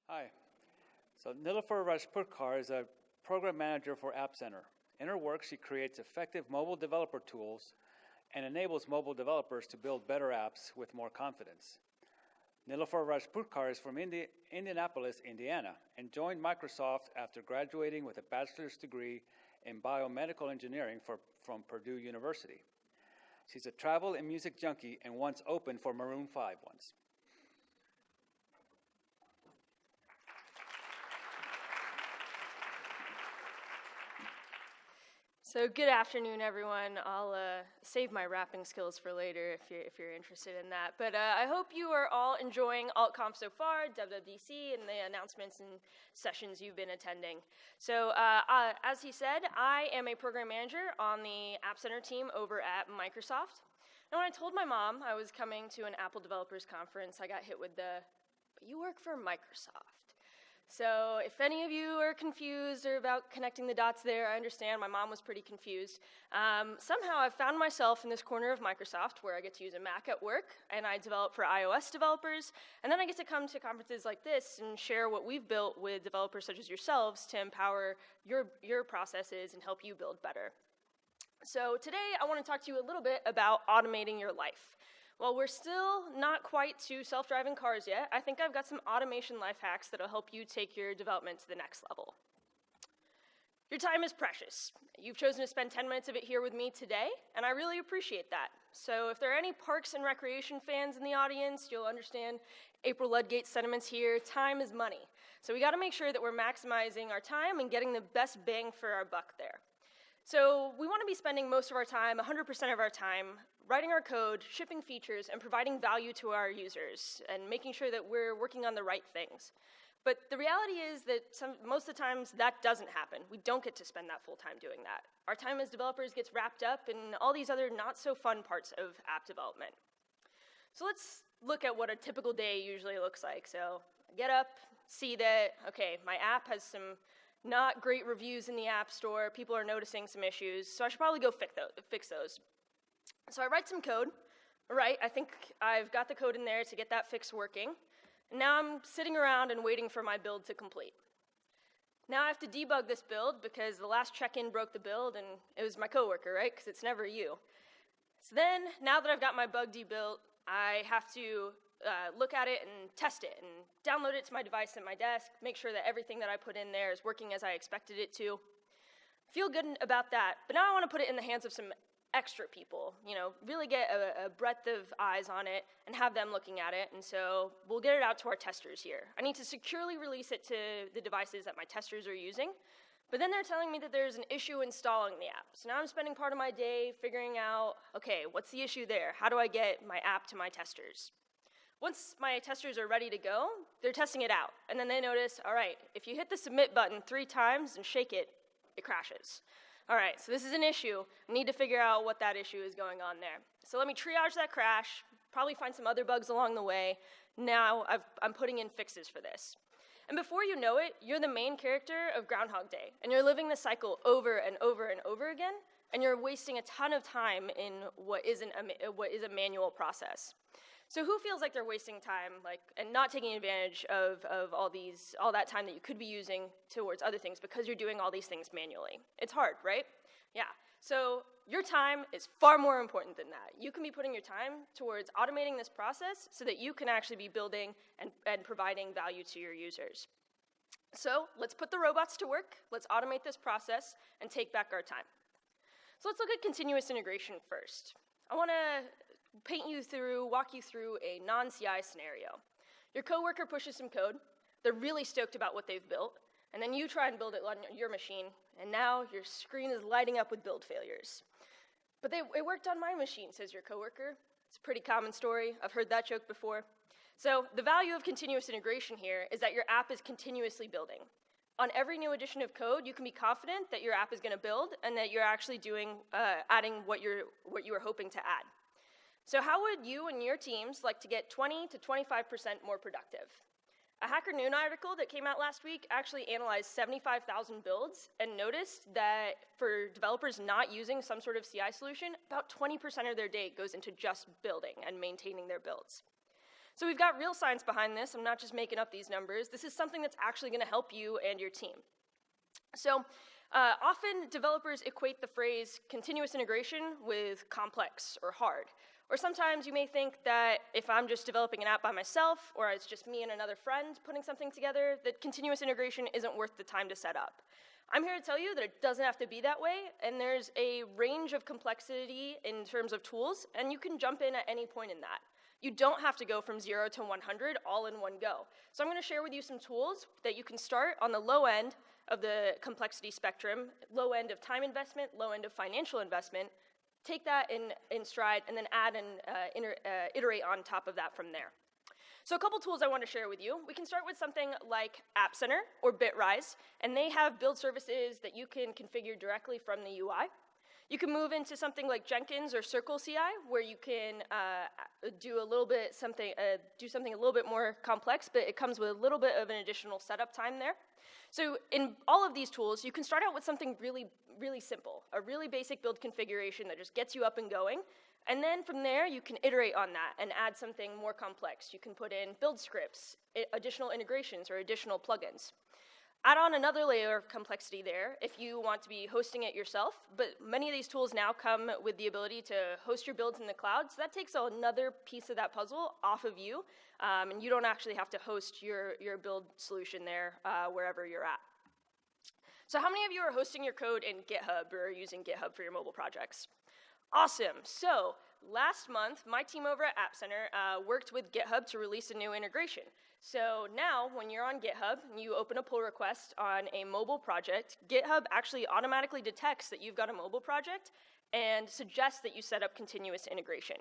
Hi. So Nilofer Rajpurkar is a program manager for App Center. In her work, she creates effective mobile developer tools and enables mobile developers to build better apps with more confidence. Nilofer Rajpurkar is from Indianapolis, Indiana, and joined Microsoft after graduating with a bachelor's degree in biomedical engineering from Purdue University. She's a travel and music junkie and once opened for Maroon 5 once. So good afternoon, everyone. I'll save my rapping skills for later if you're interested in that. But I hope you are all enjoying AltConf so far, WWDC, and the announcements and sessions you've been attending. So as he said, I am a program manager on the App Center team over at Microsoft. And when I told my mom I was coming to an Apple Developers Conference, I got hit with but you work for Microsoft. So if any of you are confused or about connecting the dots there, I understand. My mom was pretty confused. Somehow I've found myself in this corner of Microsoft where I get to use a Mac at work, and I develop for iOS developers, and then I get to come to conferences like this and share what we've built with developers such as yourselves to empower your processes and help you build better. So today I want to talk to you a little bit about automating your life. While we're still not quite to self-driving cars yet, I think I've got some automation life hacks that'll help you take your development to the next level. Your time is precious. You've chosen to spend 10 minutes of it here with me today, and I really appreciate that. So if there are any parks and recreation fans in the audience, you'll understand April Ludgate's sentiments here. Time is money. So we gotta make sure that we're maximizing our time and getting the best bang for our buck there. So we want to be spending most of our time, 100% of our time, writing our code, shipping features, and providing value to our users, and making sure that we're working on the right things. But the reality is that most of the times that doesn't happen. We don't get to spend that full time doing that. Our time as developers gets wrapped up in all these other not so fun parts of app development. So let's look at what a typical day usually looks like. So I get up, see that, okay, my app has some not great reviews in the App Store. People are noticing some issues, so I should probably go fix those. So I write some code. All right, I think I've got the code in there to get that fix working. And now I'm sitting around and waiting for my build to complete. Now I have to debug this build because the last check-in broke the build, and it was my coworker, right? Because it's never you. So then, now that I've got my bug debuilt, I have to look at it and test it and download it to my device at my desk, make sure that everything that I put in there is working as I expected it to. Feel good about that, but now I want to put it in the hands of some extra people, really get a breadth of eyes on it and have them looking at it, and so we'll get it out to our testers here. I need to securely release it to the devices that my testers are using, but then they're telling me that there's an issue installing the app. So now I'm spending part of my day figuring out, okay, what's the issue there? How do I get my app to my testers? Once my testers are ready to go, they're testing it out. And then they notice, all right, if you hit the submit button 3 times and shake it, it crashes. All right, so this is an issue. I need to figure out what that issue is going on there. So let me triage that crash, probably find some other bugs along the way. Now I'm putting in fixes for this. And before you know it, you're the main character of Groundhog Day, and you're living the cycle over and over and over again, and you're wasting a ton of time in what is a manual process. So who feels like they're wasting time, and not taking advantage of all that time that you could be using towards other things because you're doing all these things manually? It's hard, right? Yeah. So your time is far more important than that. You can be putting your time towards automating this process so that you can actually be building and providing value to your users. So let's put the robots to work. Let's automate this process and take back our time. So let's look at continuous integration first. I want to walk you through a non-CI scenario. Your coworker pushes some code, they're really stoked about what they've built, and then you try and build it on your machine, and now your screen is lighting up with build failures. But it worked on my machine, says your coworker. It's a pretty common story. I've heard that joke before. So the value of continuous integration here is that your app is continuously building. On every new addition of code, you can be confident that your app is going to build and that you're actually adding what you were hoping to add. So how would you and your teams like to get 20 to 25% more productive? A Hacker Noon article that came out last week actually analyzed 75,000 builds and noticed that for developers not using some sort of CI solution, about 20% of their day goes into just building and maintaining their builds. So we've got real science behind this. I'm not just making up these numbers. This is something that's actually going to help you and your team. So often developers equate the phrase continuous integration with complex or hard. Or sometimes you may think that if I'm just developing an app by myself, or it's just me and another friend putting something together, that continuous integration isn't worth the time to set up. I'm here to tell you that it doesn't have to be that way, and there's a range of complexity in terms of tools, and you can jump in at any point in that. You don't have to go from 0 to 100 all in one go. So I'm going to share with you some tools that you can start on the low end of the complexity spectrum, low end of time investment, low end of financial investment, take that in stride, and then add and iterate on top of that from there. So a couple tools I want to share with you. We can start with something like App Center or Bitrise, and they have build services that you can configure directly from the UI. You can move into something like Jenkins or Circle CI, where you can do something a little bit more complex, but it comes with a little bit of an additional setup time there. So in all of these tools, you can start out with something really, really simple, a really basic build configuration that just gets you up and going. And then from there, you can iterate on that and add something more complex. You can put in build scripts, additional integrations, or additional plugins. Add on another layer of complexity there if you want to be hosting it yourself, but many of these tools now come with the ability to host your builds in the cloud, so that takes another piece of that puzzle off of you, and you don't actually have to host your build solution there wherever you're at. So how many of you are hosting your code in GitHub or using GitHub for your mobile projects? Awesome. So last month, my team over at App Center worked with GitHub to release a new integration. So now, when you're on GitHub and you open a pull request on a mobile project, GitHub actually automatically detects that you've got a mobile project and suggests that you set up continuous integration.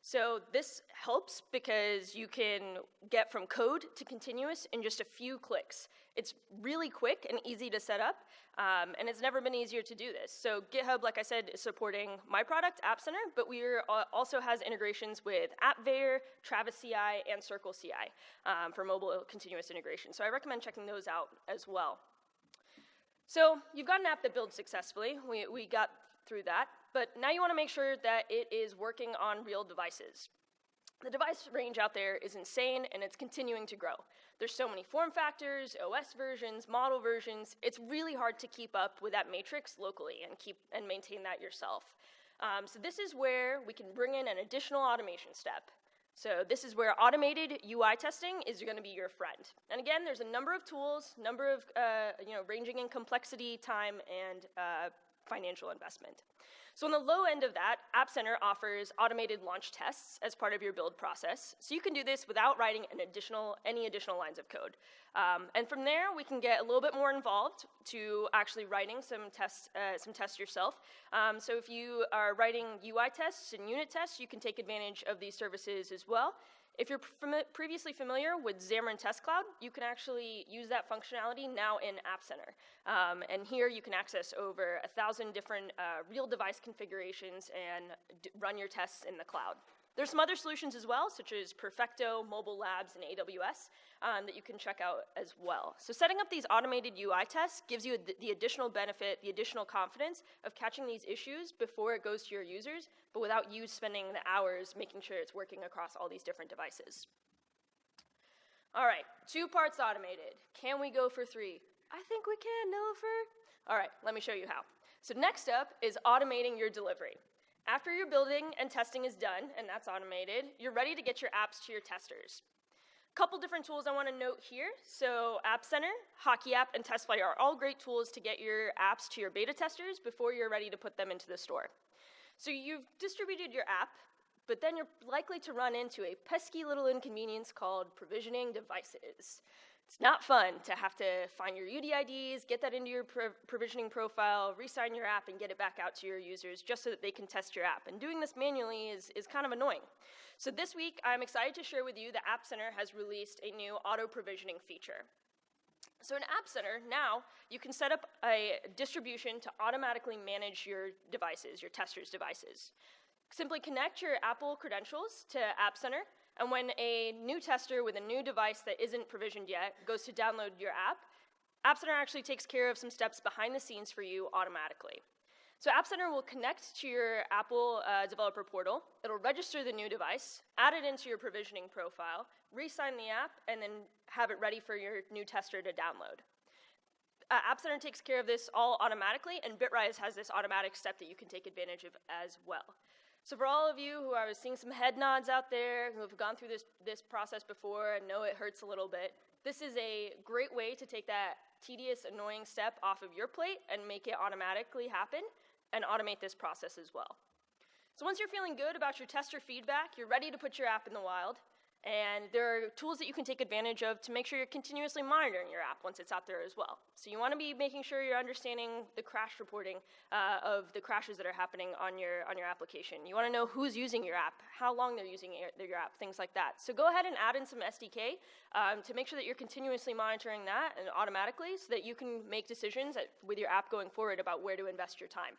So this helps because you can get from code to continuous in just a few clicks. It's really quick and easy to set up, and it's never been easier to do this. So GitHub, like I said, is supporting my product, App Center, but we also has integrations with AppVeyor, Travis CI, and Circle CI for mobile continuous integration. So I recommend checking those out as well. So you've got an app that builds successfully. We got through that, but now you want to make sure that it is working on real devices. The device range out there is insane, and it's continuing to grow. There's so many form factors, OS versions, model versions. It's really hard to keep up with that matrix locally and maintain that yourself. So this is where we can bring in an additional automation step. So this is where automated UI testing is going to be your friend. And again, there's a number of tools, ranging in complexity, time, and financial investment. So on the low end of that, App Center offers automated launch tests as part of your build process. So you can do this without writing any additional lines of code. And from there, we can get a little bit more involved to actually writing some tests yourself. So if you are writing UI tests and unit tests, you can take advantage of these services as well. If you're previously familiar with Xamarin Test Cloud, you can actually use that functionality now in App Center. And here you can access over 1,000 different real device configurations and run your tests in the cloud. There's some other solutions as well, such as Perfecto, Mobile Labs, and AWS that you can check out as well. So setting up these automated UI tests gives you the additional benefit, the additional confidence of catching these issues before it goes to your users, but without you spending the hours making sure it's working across all these different devices. All right, 2 parts automated. Can we go for 3? I think we can, Nilofer. All right, let me show you how. So next up is automating your delivery. After your building and testing is done, and that's automated, you're ready to get your apps to your testers. A couple different tools I want to note here. So App Center, Hockey App, and TestFlight are all great tools to get your apps to your beta testers before you're ready to put them into the store. So you've distributed your app, but then you're likely to run into a pesky little inconvenience called provisioning devices. It's not fun to have to find your UDIDs, get that into your provisioning profile, re-sign your app, and get it back out to your users just so that they can test your app. And doing this manually is kind of annoying. So this week, I'm excited to share with you that App Center has released a new auto-provisioning feature. So in App Center, now you can set up a distribution to automatically manage your devices, your testers' devices. Simply connect your Apple credentials to App Center, and when a new tester with a new device that isn't provisioned yet goes to download your app, App Center actually takes care of some steps behind the scenes for you automatically. So App Center will connect to your Apple developer portal. It'll register the new device, add it into your provisioning profile, re-sign the app, and then have it ready for your new tester to download. App Center takes care of this all automatically, and Bitrise has this automatic step that you can take advantage of as well. So for all of you who I was seeing some head nods out there, who have gone through this process before and know it hurts a little bit, this is a great way to take that tedious, annoying step off of your plate and make it automatically happen and automate this process as well. So once you're feeling good about your tester feedback, you're ready to put your app in the wild, and there are tools that you can take advantage of to make sure you're continuously monitoring your app once it's out there as well. So you want to be making sure you're understanding the crash reporting of the crashes that are happening on your application. You want to know who's using your app, how long they're using your app, things like that. So go ahead and add in some SDK to make sure that you're continuously monitoring that and automatically so that you can make decisions with your app going forward about where to invest your time.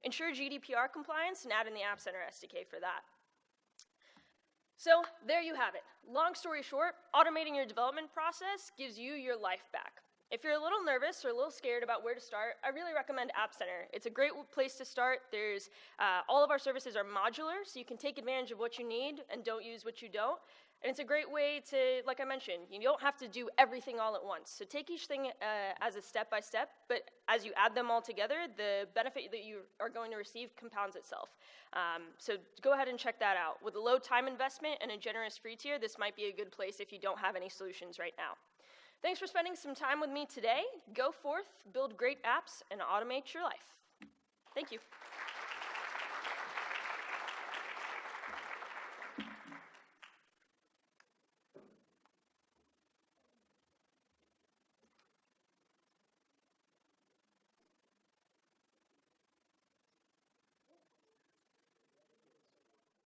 Ensure GDPR compliance and add in the App Center SDK for that. So there you have it. Long story short, automating your development process gives you your life back. If you're a little nervous or a little scared about where to start, I really recommend App Center. It's a great place to start. There's all of our services are modular, so you can take advantage of what you need and don't use what you don't. And it's a great way to, like I mentioned, you don't have to do everything all at once. So take each thing as a step-by-step, but as you add them all together, the benefit that you are going to receive compounds itself. So go ahead and check that out. With a low time investment and a generous free tier, this might be a good place if you don't have any solutions right now. Thanks for spending some time with me today. Go forth, build great apps, and automate your life. Thank you.